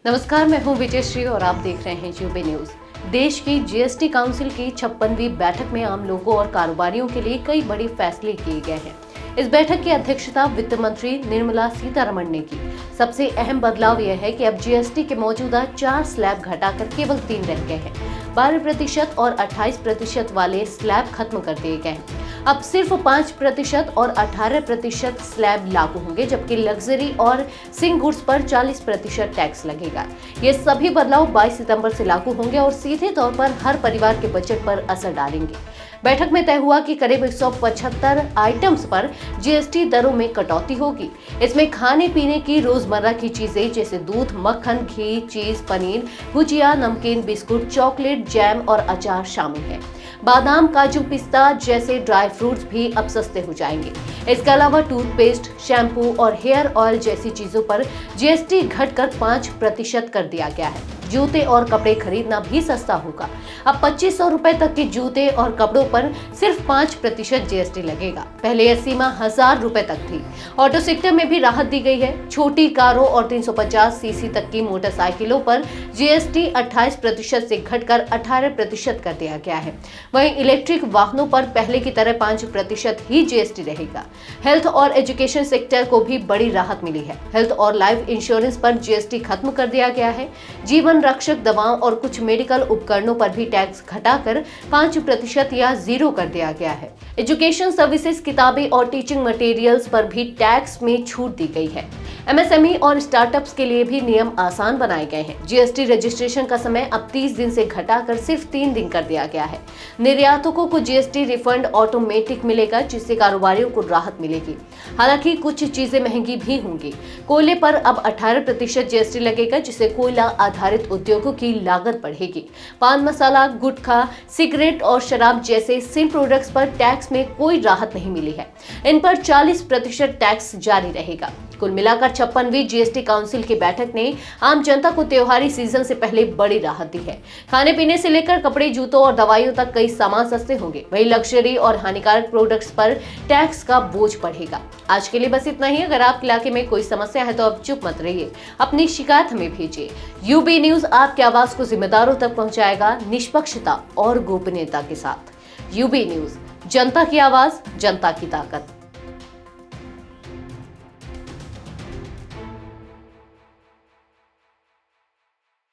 नमस्कार, मैं हूं विजयश्री और आप देख रहे हैं यूबी न्यूज। देश की जीएसटी काउंसिल की 56वीं बैठक में आम लोगों और कारोबारियों के लिए कई बड़े फैसले किए गए हैं। इस बैठक की अध्यक्षता वित्त मंत्री निर्मला सीतारमण ने की। सबसे अहम बदलाव यह है कि अब जीएसटी के मौजूदा 4 स्लैब घटाकर केवल 3 रह गए हैं। 12% और 28% वाले स्लैब खत्म कर दिए गए हैं। अब सिर्फ 5% और 18% स्लैब लागू होंगे, जबकि लग्जरी और सिंह गुड्स पर 40% टैक्स लगेगा। ये सभी बदलाव 22 सितंबर से लागू होंगे और सीधे तौर पर हर परिवार के बजट पर असर डालेंगे। बैठक में तय हुआ कि करीब 175 आइटम्स पर जीएसटी दरों में कटौती होगी। इसमें खाने पीने की रोजमर्रा की चीजें जैसे दूध, मक्खन, घी, चीज, पनीर, भुजिया, नमकीन, बिस्कुट, चॉकलेट, जैम और अचार शामिल है। बादाम, काजू, पिस्ता जैसे ड्राई फ्रूट्स भी अब सस्ते हो जाएंगे। इसके अलावा टूथपेस्ट, शैम्पू और हेयर ऑयल जैसी चीजों पर जीएसटी घटकर 5% कर दिया गया है। जूते और कपड़े खरीदना भी सस्ता होगा। अब 2500 रुपए तक के जूते और कपड़ों पर सिर्फ 5% जीएसटी लगेगा। पहले यह सीमा 1000 रुपए तक थी। ऑटो सेक्टर में भी राहत दी गई है। छोटी कारों और 350 सीसी तक की मोटरसाइकिलों पर जीएसटी 28% से घटकर 18% कर दिया गया है। वहीं इलेक्ट्रिक वाहनों पर पहले की तरह 5% ही जीएसटी रहेगा। हेल्थ और एजुकेशन सेक्टर को भी बड़ी राहत मिली है। हेल्थ और लाइफ इंश्योरेंस पर जीएसटी खत्म कर दिया गया है। जीवन रक्षक दवाओं और कुछ मेडिकल उपकरणों पर भी टैक्स घटाकर 5% या 0 कर दिया गया है। एजुकेशन सर्विसेज, किताबें और टीचिंग मटेरियल्स पर भी टैक्स में छूट दी गई है। एमएसएमई और स्टार्टअप्स के लिए भी नियम आसान बनाए गए हैं। जीएसटी रजिस्ट्रेशन का समय अब 30 दिन से घटाकर सिर्फ 3 दिन कर दिया गया है। निर्यातकों को जीएसटी रिफंड ऑटोमेटिक मिलेगा, जिससे कारोबारियों को राहत मिलेगी। हालांकि कुछ चीजें महंगी भी होंगी। कोयले पर अब 18% जीएसटी लगेगा, जिससे कोयला आधारित उद्योगों की लागत बढ़ेगी। पान मसाला, गुटखा, सिगरेट और शराब जैसे सिम प्रोडक्ट्स पर टैक्स में कोई राहत नहीं मिली है। इन पर 40% टैक्स जारी रहेगा। कुल मिलाकर 56वीं जीएसटी काउंसिल की बैठक ने आम जनता को त्योहारी सीजन से पहले बड़ी राहत दी है। खाने पीने से लेकर कपड़े, जूतों और दवाइयों तक कई सामान सस्ते होंगे। वहीं लग्जरी और हानिकारक प्रोडक्ट्स पर टैक्स का बोझ बढ़ेगा। आज के लिए बस इतना ही। अगर आपके इलाके में कोई समस्या है तो अब चुप मत रहिए, अपनी शिकायत हमें भेजिए। यूबी न्यूज आपकी आवाज को जिम्मेदारों तक पहुंचाएगा, निष्पक्षता और गोपनीयता के साथ। यूबी न्यूज, जनता की आवाज, जनता की ताकत।